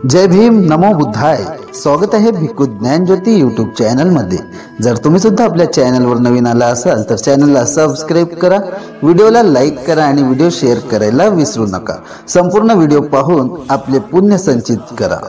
जय भीम, नमो बुद्धाय. स्वागत आहे भिक्खू ज्ञान ज्योती यूट्यूब चॅनल मध्ये. जर तुम्ही सुद्धा आपल्या चॅनलवर नवीन आला असाल तर चॅनलला सबस्क्राईब करा, व्हिडिओला लाईक करा आणि व्हिडिओ शेअर करायला विसरू नका. संपूर्ण व्हिडिओ पाहून आपले पुण्य संचित करा.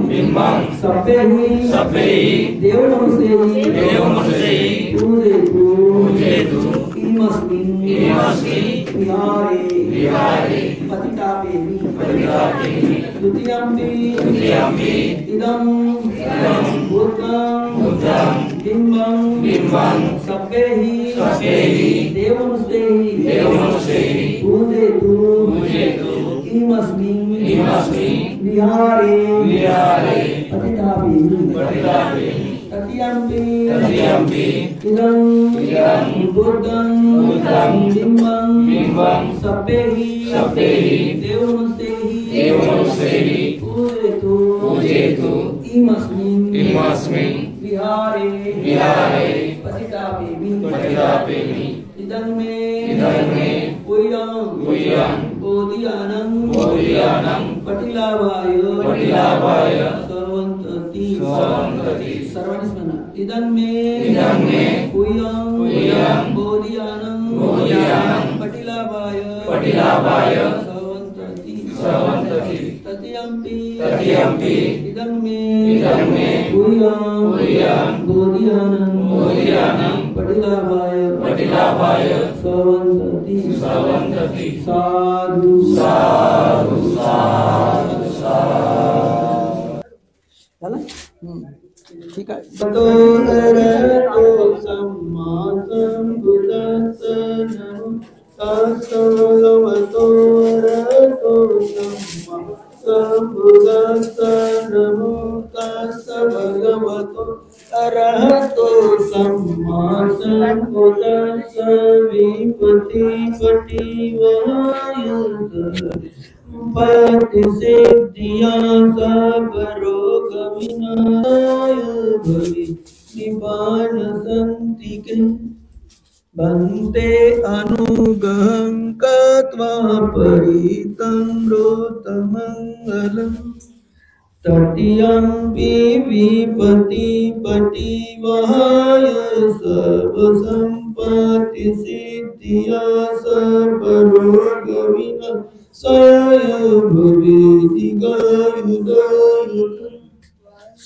बिंबं सप्पेहि देव नमस्ते पूजेतु इमस्मिन् विहारे पतितापेमि द्वितीयंपि इदं बुद्धं बिंबं सप्पेहि देव नमस्ते पूजेतु इमस्मिन् विहारे पतितापेमि तृतीयंपि इदं बुद्धं बिंबं सप्पेहि देव नमस्ते पूजेतु इमस्मिन् विहारे पतितापेमि इदं मे गुह्यं बोधियानं पटिलाभाय सर्वन्तति सर्वाणि स्मरण. इदं मे गुह्यं बोधियानं पटिलाभाय सर्वन्तति तृतीयंपि इदं मे गुह्यं बोधियानं पटिलाभाय सर्वन्तति साधु साधु साधु साधु. ठीक आहे. अरहतो सम्मा सम्बुद्धस्स विपति सिद्धिया सबरोग विनाय भवि निपान संतिके बन्ते अनुगं कत्वा परितं रोतमङ्गलम्. तृतीयंपि विपति पटिवहाय सर्व संपत्ति सिद्धिया सर्वरोग विनाशाय भवेति गायुदायुध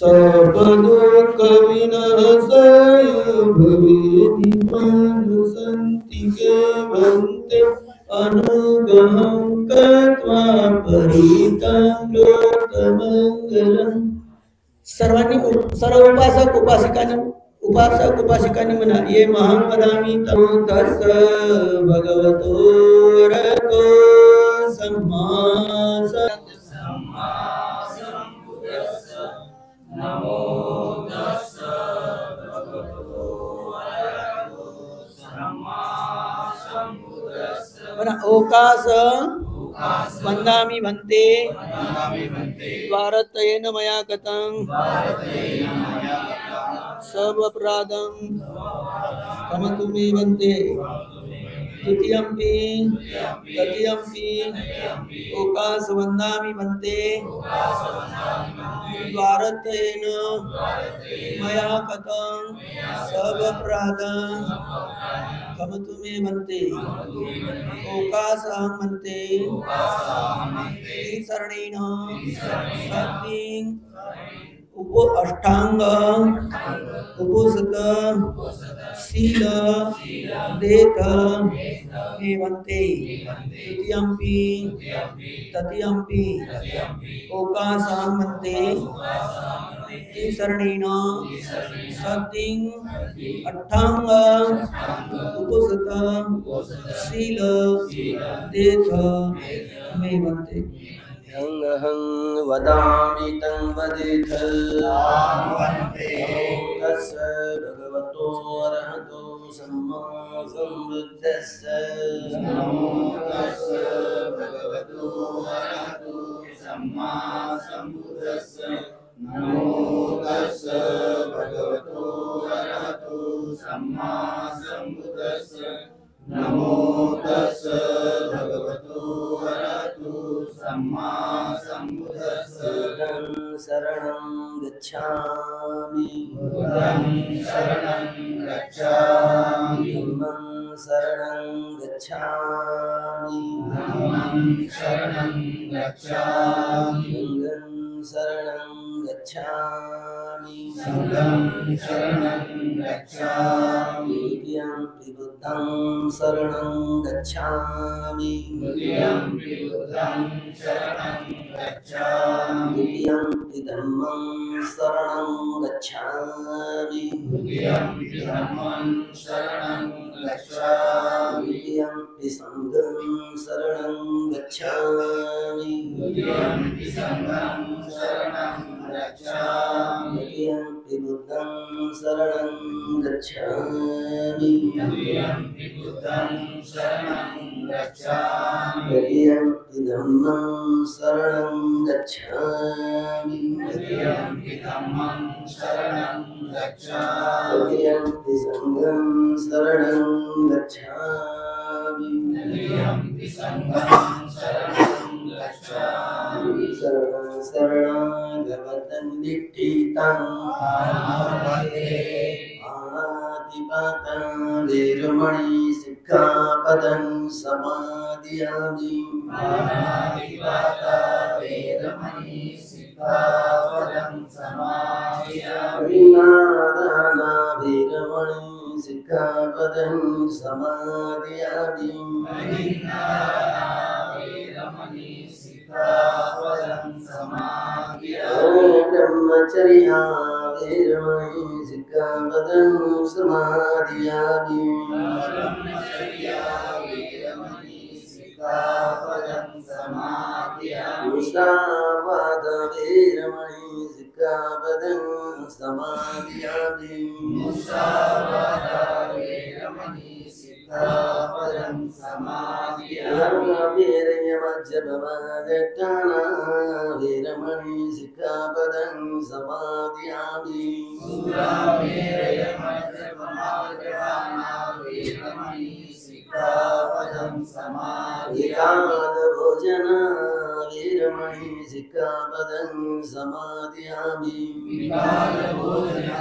सर्वदुःख विनाशाय भवेति मानसन्तिके भन्ते अनुगहं कत्वा परितं लोकमङ्गलम्. सर्वांनी सर्व उपासक उपासिकांनी म्हणा. ये महं वदामि तं तस्स भगवतो रतो सम्मा सम्बुद्धस्स नमो तस्स भगवतो अरहतो सम्मा सम्बुद्धस्स. ओकास वंदामि भन्ते द्वारत्रयेन मया गतं सर्वपराधं क्षमतु मे भन्ते. तृतीयंपि ओकास वंदामि भन्ते द्वारत्रयेन मया गतं सर्वपराधं क्षमतु मे भन्ते. ओकासं भन्ते शरणेन शक्तिं उपो अष्टांग उपोसत शील देत मे भन्ते. तृतीयंपि ओकासं भन्ते त्रिसरणेन सतिं अष्टांग उपसत शील देथ मे वन्ते हं वदामि तं वदेथ तस्य भगवतो अरहतो सम्मा सम्बुद्धस्य नमो तस्य भगवतो अरहतो सम्मा सम्बुद्धस्य नमो तस्य भगवतो अरहतो सम्मा सम्बुद्धस्य नमो तस्य भगवतो अरहतो सम्मा सम्बुद्धस्य शरणं गच्छामि बुद्धं शरणं गच्छामि धम्मं शरणं गच्छामि धम्मं शरणं गच्छामि संघं शरणं गच्छामि संघं शरणं गच्छामि द्वितीयं बुद्धं शरणं गच्छामि द्वितीयं बुद्धं शरणं गच्छामि द्वितीयं धम्मं शरणं गच्छामि द्वितीयं धम्मं शरणं गच्छामि द्वितीयं संघं शरणं गच्छामि द्वितीयं संघं शरणं गच्छामि द्वितीयं बुद्धं शरणं गच्छामि द्वितीयं बुद्धं शरणं गच्छामि द्वितीयं धम्मं शरणं गच्छामि द्वितीयं धम्मं शरणं गच्छामि द्वितीयं संघं शरणं गच्छामि द्वितीयं संघं शरणं गच्छामि शरणगतं निष्ठितं आमवन्दे पाणातिपातं वीरमणि सिक्खापदं समादयामि पाणातिपाता वेदमणि सिक्खापदं समादयामि नादाना वीरमणि सिक्खापदं समादयामि वेदमणि सिक्खापदं समादयामि ब्रह्मचर्या वीरमणि सिक्खापदं समादयामि ब्रह्मचर्या वेदमणि सिक्खापदं समादयामि मुसावाद वीरमणि सिक्खापदं समादयामि मुसावादा वेदमणि सिक्खापदं समादयामि वीरयमज्जपमादट्टाना वीरमणि सिक्खापदं समादयामि सूरामेरयमज्जपमादट्टाना वेदमणि सिक्खापदं समादयामि विकालभोजना वीरमणि सिक्खापदं समादयामि विकालभोजना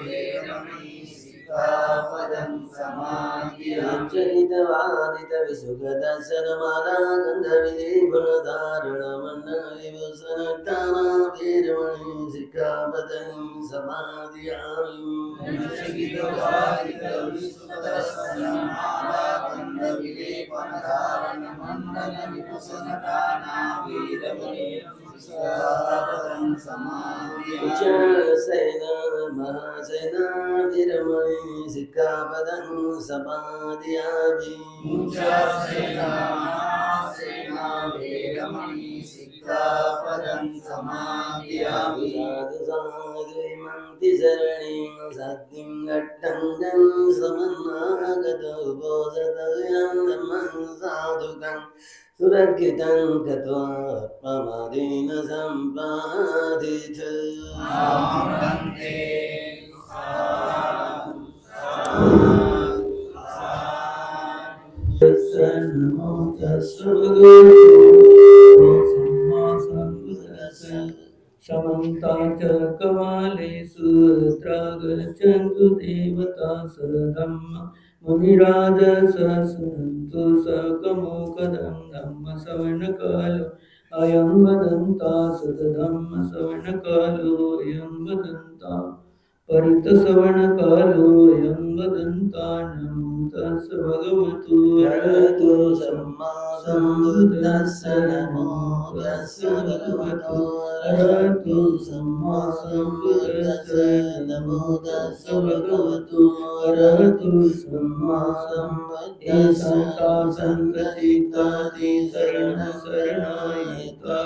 वेदमणि सिक्खापदं समादयामि चरितवादितविसुखदर्शनमाला गन्धविलेपनधारणमण्डलविभूषणटाना वीरमणि सिक्खापदं समादयामि सेना महासेना वीरमणि सिक्खापदं समादयामि सिक्खापदं समादयामि साधु साधुमन्ति शरणेन सत्यं घट्टं जन समन्नागतो बोधतव्यं धम्मं साधुकं सुरक्षितं गत्वा प्रमादेन सम्पादित आमवन्दे नमो तस्य भगवतो सम्मा सम्बुद्धस्य समन्ताचक्रवालेषु त्रागच्छन्तु देवता सधम्म मुनिराजसन्तु सकमोकदं धम्मश्रवणकालो अयं वदन्ता सतधम्मश्रवणकालो अयं वदन्ता परितश्रवणकालो अयं वदन्ता नमो तस्य भगवतो अरहतो सम्मा sambuddhassa namo tassa bhagavato arahato samma sambuddhassa namo tassa bhagavato arahato samma sambuddhassa sankachitati sarana saranayita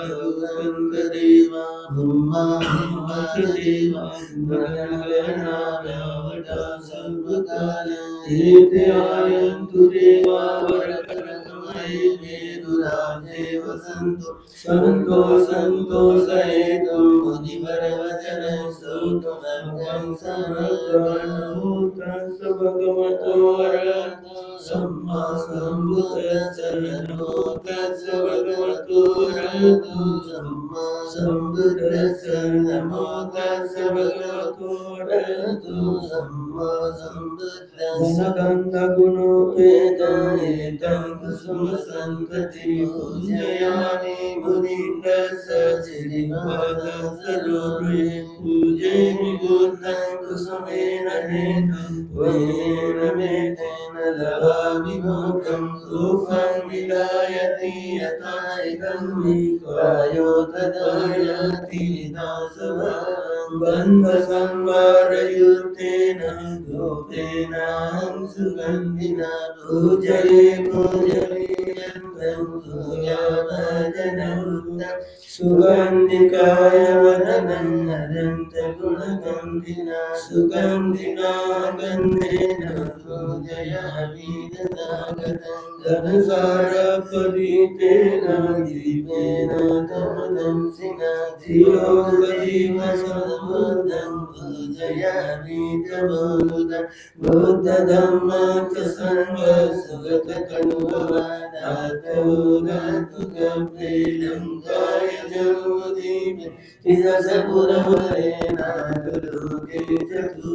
deva brahma deva gana vyavata sarvakala Nityayantu deva varakaramaye meduraje vasanto santo santo saetam mudivaravatana sautam bhagam samakranamutta sabhagavato arahato samma sambuddhassa namo tassa bhagavato arahato samma sambuddhassa namo tassa bhagavato arahato samma sambuddhassa Gandha guno etam kusuma santati pujayani munindasa sirivada sarore pujayani buddham kusumena netam vena metena lavami mokam sufam vidayati yataikam nikayo tadayati dasavam bandha samvara yurtena gopena Sugandhina Pujale Pujale Yandam Tuyavajanam Sugandhikaya Vadanam Adanta Gunagandhina Sugandhina Gandhena Pujaya Vidadagatam Dhanasara Paritena Dipena Dhamadam Sina Dhiyogadima Samadam Pujaya Vidabodam Buddha Dhamma Sangha Sugata Kanuvava Dhatavuna Tukaprelam Kaya Jamudime Tidasapura Varena Turuke Jatu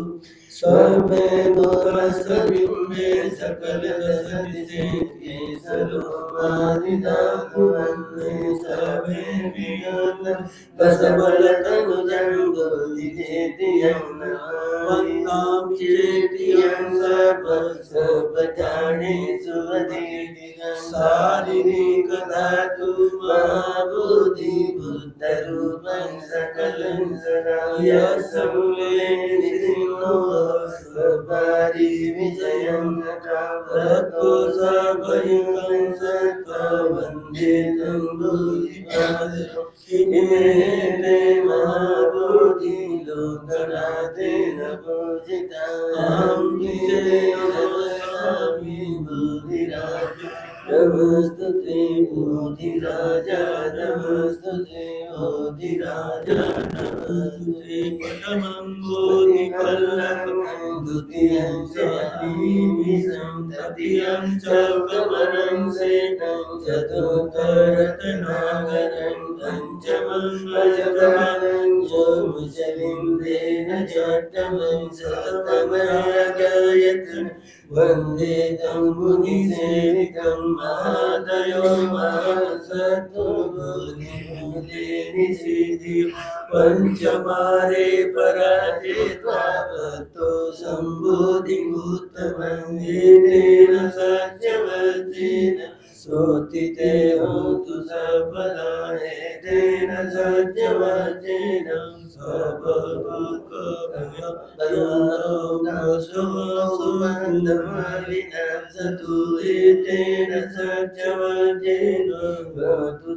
Swabe Bhorasa Bimbe Sakala Sadise Salomādita Kuvanne Sabe Viyana Basabalatanu Jango Dijetiyam Vandam Chetiyam Sapatane Suvadhitika Sarini Kadatu Mahabodhi Buddha Rupan Sakalan Saraya Samveni Svabari Vijayam Natato Sabayam Satta Vandetam Bodhipadam Imete Mahabodhi Lokanatena Pujita Amrite Namaskami Bodhiraja Namastute Bodhiraja Namastute Bodhiraja Namastute Patamam Bodhikallam Dutiyam Chadimizam Tatiyam Chakamanam Setam Chaturtharatnagaram Panchamam Vajamanam Jomuchalim Dena Chattamam Satamagayatam Vande Tambuni Sevitam Mahadayo Mahasato Bodhi Mudeni Siddhi Panchamare Parate Tvato Sambodhi Uttamam Yetena Satyavadena Sotite Hotu Sabala Etena Satyavadena Sabhavaka Dayaro Naso Sumandamali Satu Etena Satyavadena Vatu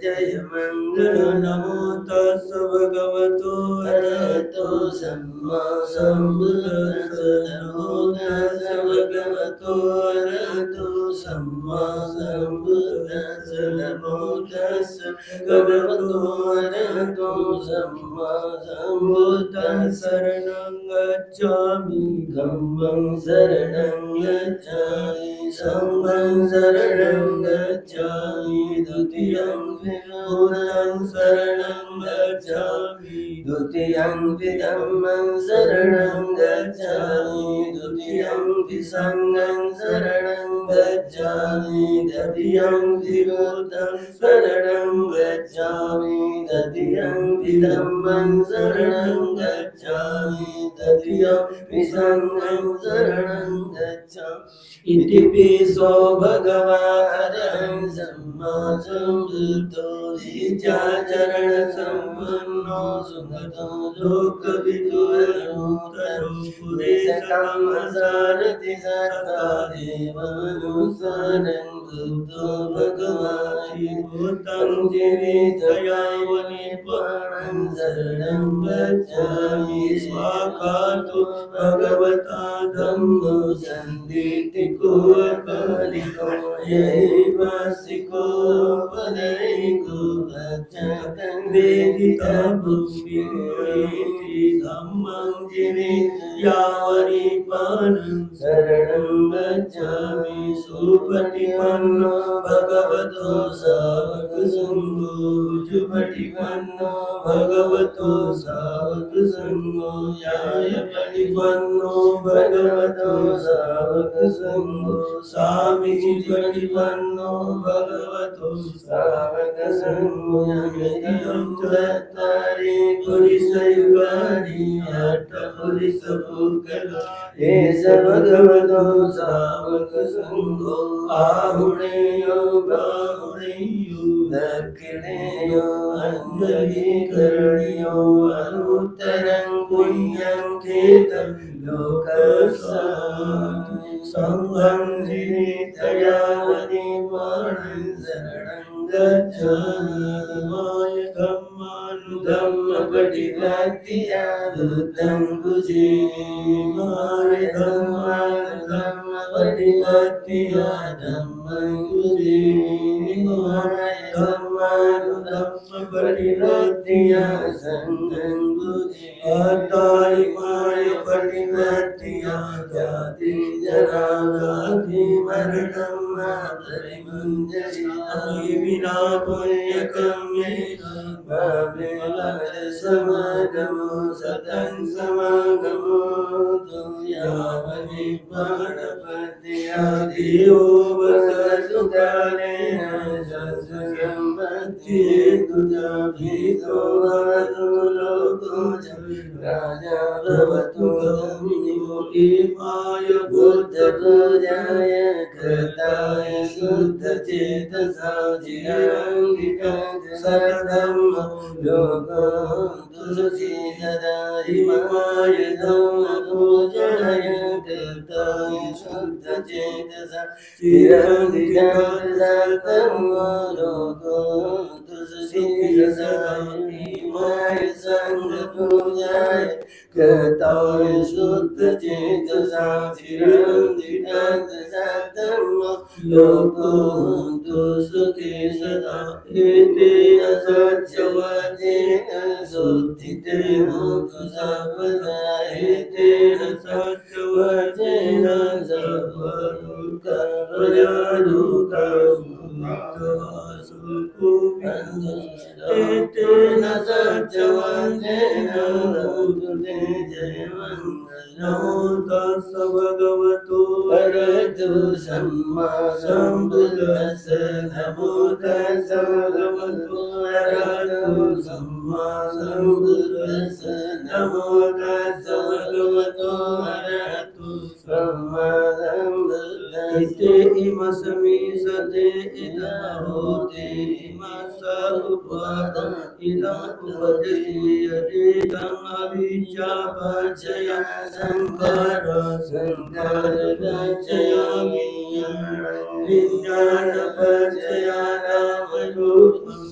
Jaya Mangala Namo Tassa Bhagavato Arahato Samma Sambuddhassa Namo Tassa Bhagavato Arahato Samma Sambuddhassa Namo Tassa Bhagavato Arahato Samma Sambuddhassa Saranam Gacchami Dhammam Saranam Gacchami Sangham Saranam Gacchami Dutiyam Buddham Saranam Gacchami Dutiyam Dhammam Saranam Gacchami Dutiyam Sangham Saranam Gacchami Dutiyam Buddham Saranam शरणं गच्छामि तदीयं धम्मं शरणं गच्छामि तदीयं संघं शरणं गच्छामि इति पिसो भगवान् सम्मा सम्बुद्धो विचारण सम्पन्नो सुगतो लोकविदो पुरेशतं सारथि सत्ता देवानुसारं बुद्धो भगवान् भूतं जीवितयावनि प्राणं शरणं गच्छामि स्वाकातो भगवता धम्मो सन्दिटिको बलिको येवासिको पदैको गच्छतं वेदिता भूमिति धम्मं जीवितयावनि प्राणं शरणं गच्छामि सुपटिपन्नो भगवतो सावकसङ्गो जुपटिपन्नो भगवतो सावकसङ्गो न्यायपटिपन्नो भगवतो सावकसङ्गो स्वामीजिपटिपन्नो भगवतो सावकसङ्गो यमिदं चत्वारि पुरुषयुगानि अष्टपुरुषपुक्कलो एष भगवतो सावकसङ्गो आहुणेयो बाहुणेयो दक्षिणेयो अञ्जलिकरणीयो अनुत्तरं पुण्यं खेतं लोकसारं संघं जीवितयावनि प्राणं शरणं गच्छामि धम्मपटिपत्तिया बुद्धं भुजे माय धम्मपटिपत्तिया धम्मं भुजे माय धम्मपटिपत्तिया संघं भुजे अताय माय पटिपत्तिया जाति जरा व्याधि मरणं मातरिमञ्जरि विना पुण्यकम्ये समागमो सतं समागमो तुयावनि प्राणपत्या देवो वसतु कालेन सत्सम्पत्ति तुजा भीतो भवतु लोको च राजा भवतु निमुखिमाय बुद्धपूजाय कृताय शुद्धचेतसा चिराङ्गिकाय सद्धम्म लोको तुलसी सदा हिमाय धम्मपूजाय कृताय शुद्धचेतसा चिराङ्गिकाय सद्धम्म लोको तुलसी सदा हिमाय सङ्घपूजाय कृताय शुद्धचेतसा चिराङ्गिकाय सद्धम्म लोको तुलसी सदा एतेन सत्यवचेन शुद्धितेन सर्वदा एतेन सत्यवचेन एतेन सत्यवचेन नमो तस् भगवतो अरहतो सम्मा सम्बुद्धस्स नमो तस् भगवतो अरहतो सम्मा सम्बुद्धस्स नमो तस् भगवतो अरहतो सम्मा सम्बुद्धस्स इमस्मि सते इदमहोते इमस्स उपादम् इदम् उपजति यदेदम् अभिचापचया संकार गच्छयामि विज्ञानपचया रामरूपं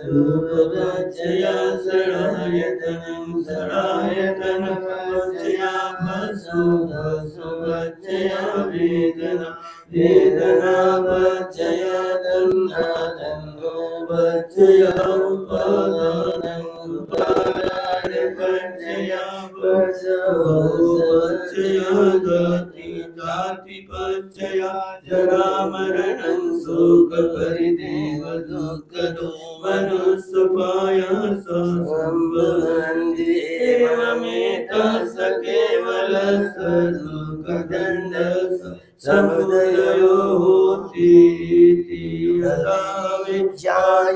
रूपगच्छया सरायतनं सरायतनपचया भस्मगच्छया वेदना वेदनापचया दन्नादन्नोपचया उपादानं उपादानपचया पचया जाति जातिपचया जरामरणं शोकपरिदेव दुःखदो मनुष्यपायास सम्भवन्ति एवमेतस् केवलस् दुःखदण्डस् समुदयो होति यदा विद्याय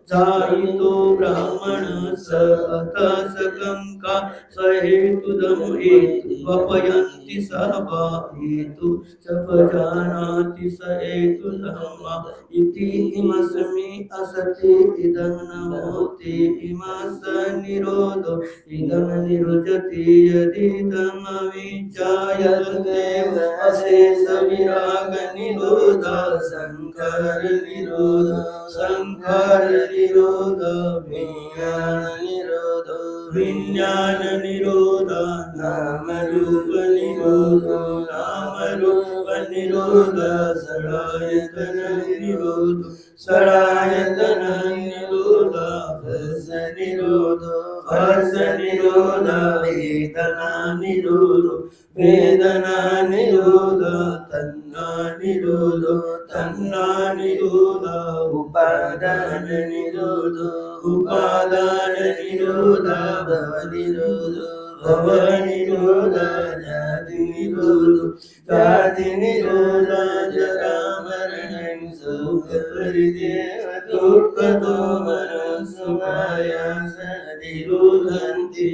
जायितो ब्राह्मण स अथ सकंका सहेतुदम हेतु वपयन्ति सहबा हेतु सपजानाति स हेतुधम्मा इति इमस्मि असते इदं नमोते इमस निरोधो इदं निरुजति यदिदं अविचायदेव अशेष विराग निरोध संकर निरोध संकर निरोध विज्ञान निरोध नाम रूप निरोध नाम रूप निरोध सड़ायतन निरोध सड़ायतन निरोध फस निरोध फस निरोध वेदना निरोध वेदना निरोध तन्ना निरोध तन्ना निरोध उपादान निरोध उपादान निरोध भव निरोध भव निरोध जाति निरोध जाति निरोध जरा मरण शोक परिदेव दुःख दोमन सुमायास निरोधन्ति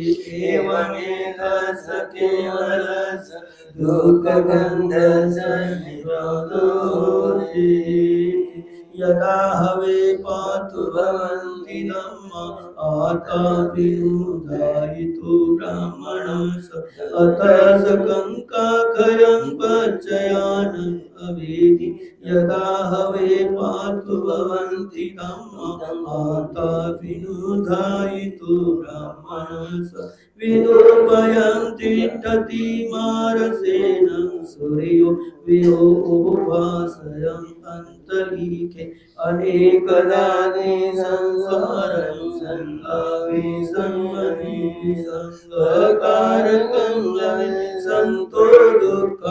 एवमेक सकेवलस दुःख गन्ध निरोधोति यदा हवे पातु भवन्ति धम्मा आताभिरुदायितो ब्राह्मणस अथ सकंकाखयं पच्चयान अवेदि यदा हवे पातु भवन्ति धम्मा आताभिरुदायितो ब्राह्मणस विदोपयन्ति तति मारसेन सूर्यो वियोपासयं अन्तरीके अनेकदानि संसारं संगाविसंमनि संगकारकं संतो दुःख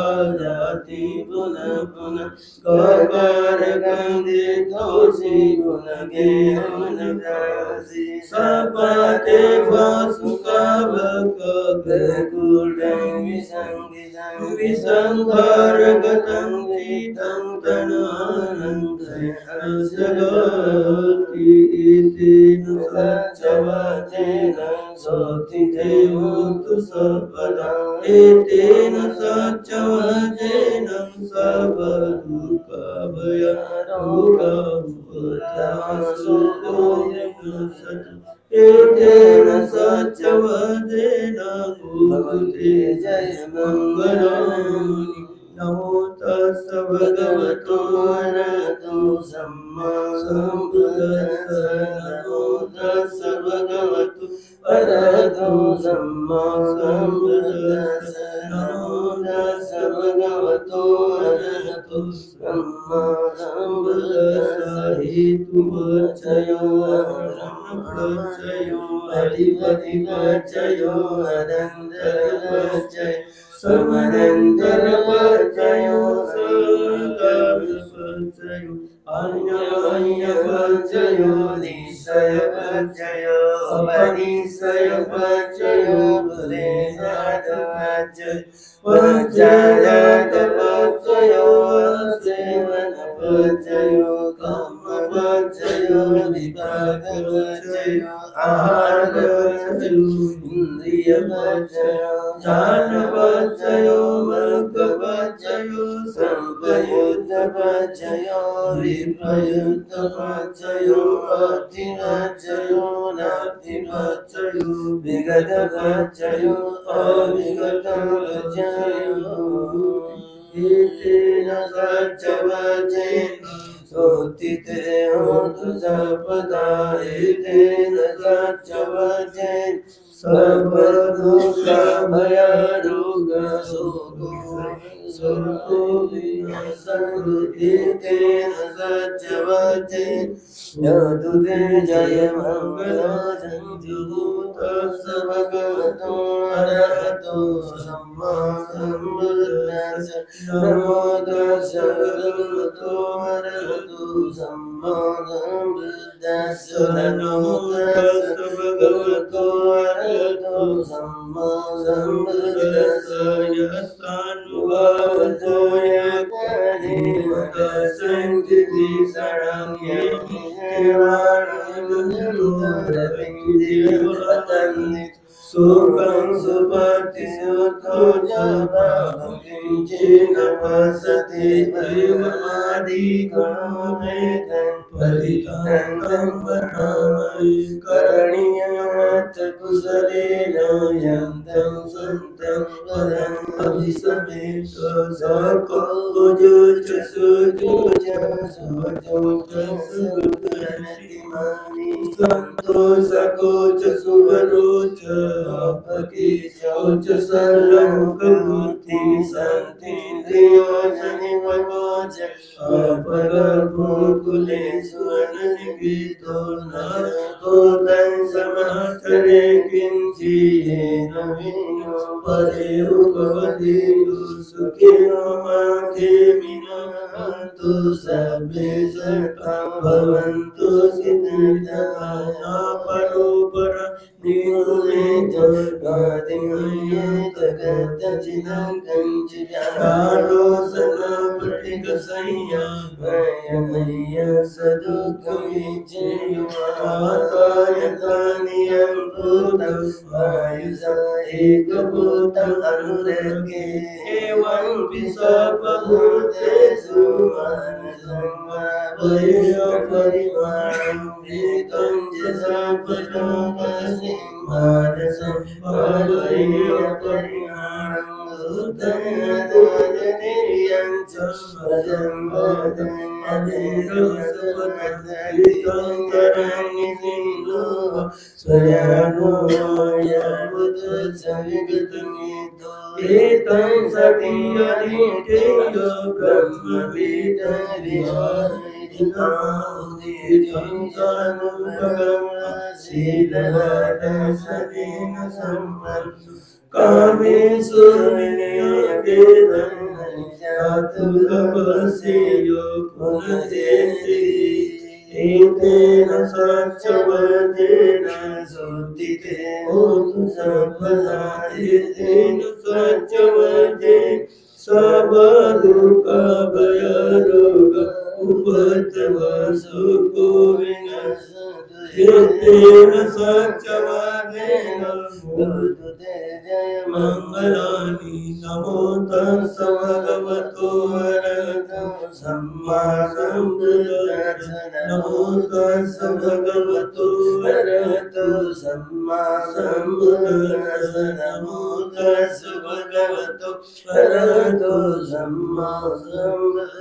जाति पुनः पुनः गकारकं देतोषि पुनः गेहन दासी सपाते वासुकावकगुडं विसंगितं विसंहारगतं चितं तनानन्दयसगति इतेन सच्चवचेन सोतिदेवोतु सर्वदा एतेन सच्चवचेन सर्वदुःखभयरोगमुक्तमसुखोऽयं एतेन सच्चवचेन भूते जय मङ्गलानि नमो तस् भगवतो अरहतो सम्मा सम्बुद्धिस्स नमो तस् भगवतो अरहतो सम्मा सम्बुद्धिस्स नमो तस् भगवतो अरहतो सम्मा सम्बुद्धिस्स हेतुवचयो ब्रह्मवचयो अधिपतिवचयो अनन्तरवचयो समनन्तरवचयो सकलवचयो अन्यवचयो निश्चयवचयो अपनिश्चयवचयो बुधेनादवचयो वचयादवचयो सेवनवचयो कर्मवचयो विपाकवचयो आहारवचयो इंद्रियवचयो ज्ञानवचयो मग्गवचयो संप्रयुक्तवचयो विप्रयुक्तवचयो अतिवचयो नातिवचयो विगतवचयो अविगतवचयो एतेन सच्चवचेन सोतिते होतु सर्वदा एतेन सच्चवचेन सर्वदुःखभयरोगशोको शोको विनाशन्तु एतेन सच्चवचेन यदुते जय मङ्गलसञ्जुतस्य भगवतो अरहतो सम्मा सम्बुद्धिस्स नमो तस्य भगवतो अरहतो सम्मा सम्मा सम्बुद्दस्स नमो तस्स भगवतो अरहतो सम्मा सम्बुद्दस्स यस्तानुभावतो यज्ञदेव तस्संकृति शरण्ये केवाणुरविन्दिवतन्नित सुखं सुपति सुतो जपं किञ्चिन वसति वैवमादिगणमेतं परितं वरामि करणीयमथ कुशलेन यन्तं सन्तं पदं अभिसमेत सको जुच सुजुच सुजुच सुगुणतिमानि सन्तोषकोच सुवरोच अपकी शौच सर्वमुखमूर्ति सन्तीन्द्रियोजनि भगवच अपरभूकुलेषु अनन्वितो नातो तं समाचरे किञ्चिदेन विनो परे उपवदेयु सुखिनो माघेमिनो हन्तु सर्वे सतां भवन्तु सिद्धिदाया परोपर निगुणेत गादिमयेत गतचिदं कञ्चिदारोसनपटिकसंया मयमय्य सदुःखमिच्छेयुमातायतानियं भूतं आयुषा एकभूतम् अनुरगे एवं विसर्वभूतेषु मानसं परिमाणं वेदं च सर्वलोकस्य मानसं परिमाणं भूतं च स्वयानो यावुत्सविगतमितो एतं सतीयरितेयो ब्रह्मविदविहारिणामुदीर्यं चानुभगमशीलहारसदेन सम्पन्नो कामेषु विनियोगेन जातुलभसेयो पुनरेति एतेन स्वच्छवदेन सुदिते होतु सर्वदा एतेन स्वच्छवदेन सर्वदुःखभयरोग उपद्रवसुखो विनश्यतु एतेन स्वच्छवदेन भवतु ते जय मङ्गलानि नमो तस्स भगवतो अरहतो सम्मा सम्बुद्दस्स नमो तस्स भगवतो अरहतो सम्मा सम्बुद्दस्स नमो तस्स भगवतो अरहतो सम्मा सम्बुद्दस्स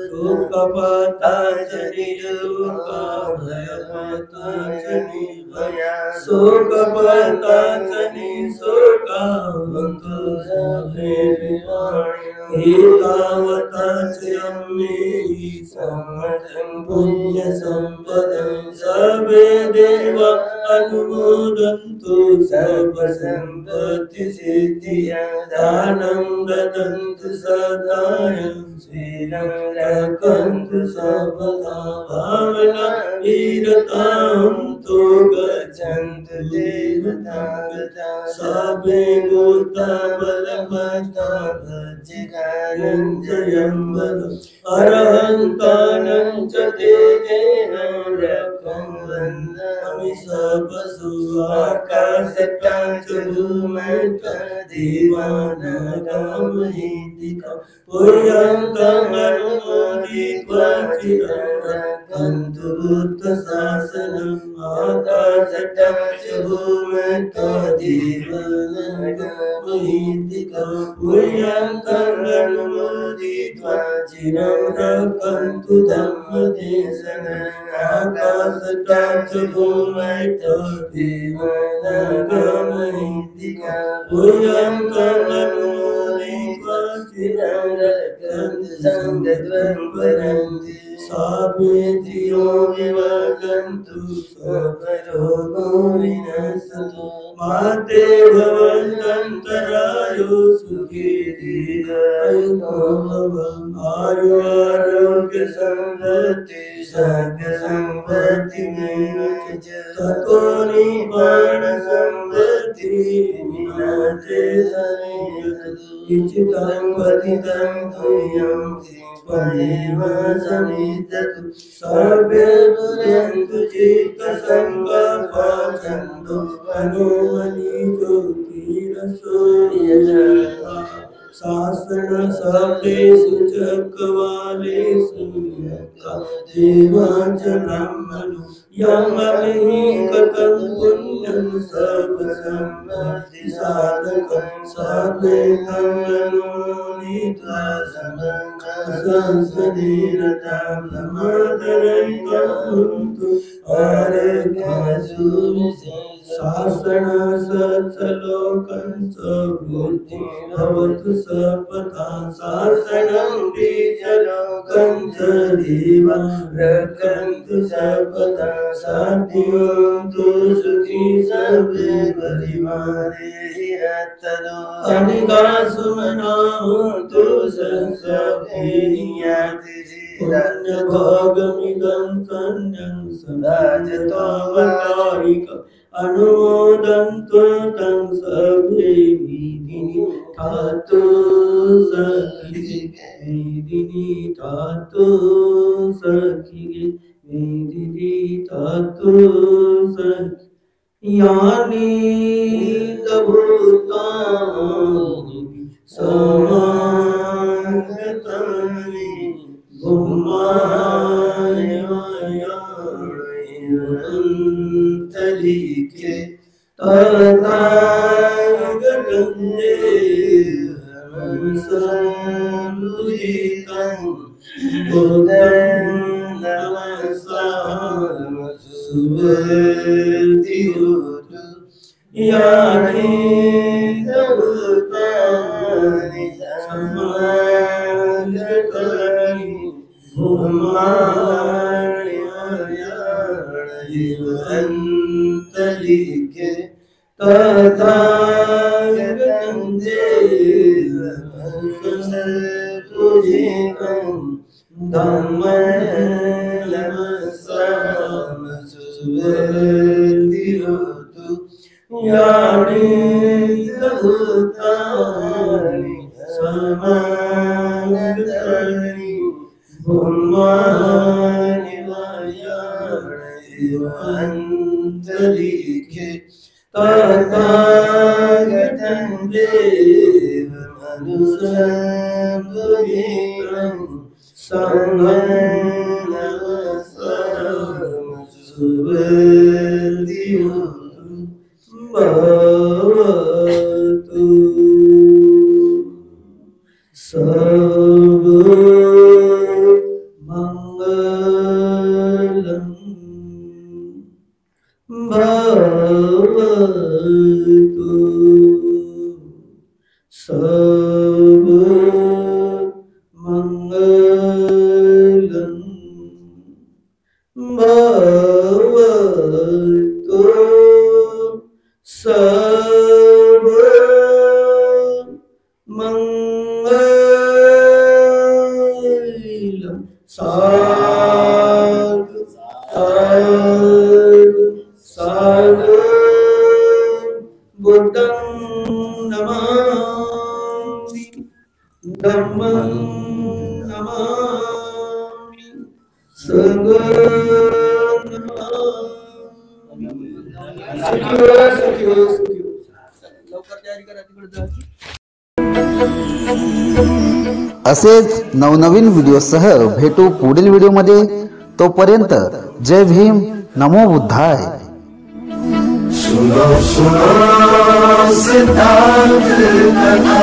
भया शोकपताचनि शोकावन्तु सर्वे एतावता च मे सम्मतं पुण्यसम्पदं सर्वे देवा अनुमोदन्तु सर्वसम्पत्तिसिद्धिया दानं ददन्तु सदायं श्रीलं रक्षन्तु सर्वदा भावना वीरतां तो गच्छन्तु देवता गता सर्वे भूता बलवता भज्जिकानं जयं बलो अरहन्तानं च तेजेन रक्षं वन्दामि सर्वसु आकाशतां च धूमता देवानागामहीतिका पुर्यन्तं अनुमोदित्वा चिरं रक्षन्तु बुद्धशासनम् आकाशतां च भूमता देवानागामहीतिका पुर्यन्तं अनुमोदित्वा चिरं रक्षन्तु धम्मदेशनम् आकाशतां च भूमता देवानागामहीतिका पुर्यन्तं अनुमोदित्वा चिरं रक्षन्तु संगत्वं परन्ति सापेत्रियो विवर्गन्तु सर्वरोगो विनश्यतु माते भवन्तरायो सुखी दीर्घायुतो भव आयुरारोग्य संपत्ति सद्य संपत्ति ततो निपाण संपत्ति विनाते इचितं पतितं तुयं स्वयं समिद्धतु सर्वे भुजन्तु चित्तसङ्कल्पा छन्दो अनुमनि ज्योतिरसूर्यजला शासन सर्वेषु चक्रवालेषु देवाच ब्रह्मणो यमहि कथं पुण्यं सर्वसम्पत्ति साधकं सर्वे नीत्वा संसदि रता ब्रह्मदरैकन्तु शासन सत्सलोकं सबुद्धि भवतु सपथा शासनं बीजलोकं च देवा रक्षन्तु सपथा साध्यन्तु सुखी सर्वे परिवारे यत्तनो अनिकासुमनाहन्तु संसप्तेयाति पुण्यभागमिदं सन्नं सदाजतावतारिक अनुमोदन्तु तं सर्वे विधिनि धातु सखिगे विधिनि धातु सखिगे विधिनि धातु सखि यानि भूतानि समागतानि भूमानि तलिके तथागतं देवमनुसंयुजितं बुद्धं नमस्सामि सुवर्तिहोतु यानि भूतानि समागतानि भूमानि तलिके तथागतं देवमनुसंयुजितं धम्मं नमस्सामि सुवर्तिहोतु यानि भूतानि समागतानि भूमानि तलिके तथागतं देवमनुसंयुजितं संघं नमस्सामि सुवर्तिहोतु भवतु सर्वमङ्गलं भवतु सर्वमङ्गलं भवतु सर्वमङ्गलं साधु साधु साधु बुद्धं नमामि धम्मं नमामि संघं नमामि। असेच नवनवीन व्हिडिओसह भेटू पुढील व्हिडिओमध्ये। तोपर्यंत जय भीम, नमो बुद्धाय। सुनो सुनो सिद्धांत कथा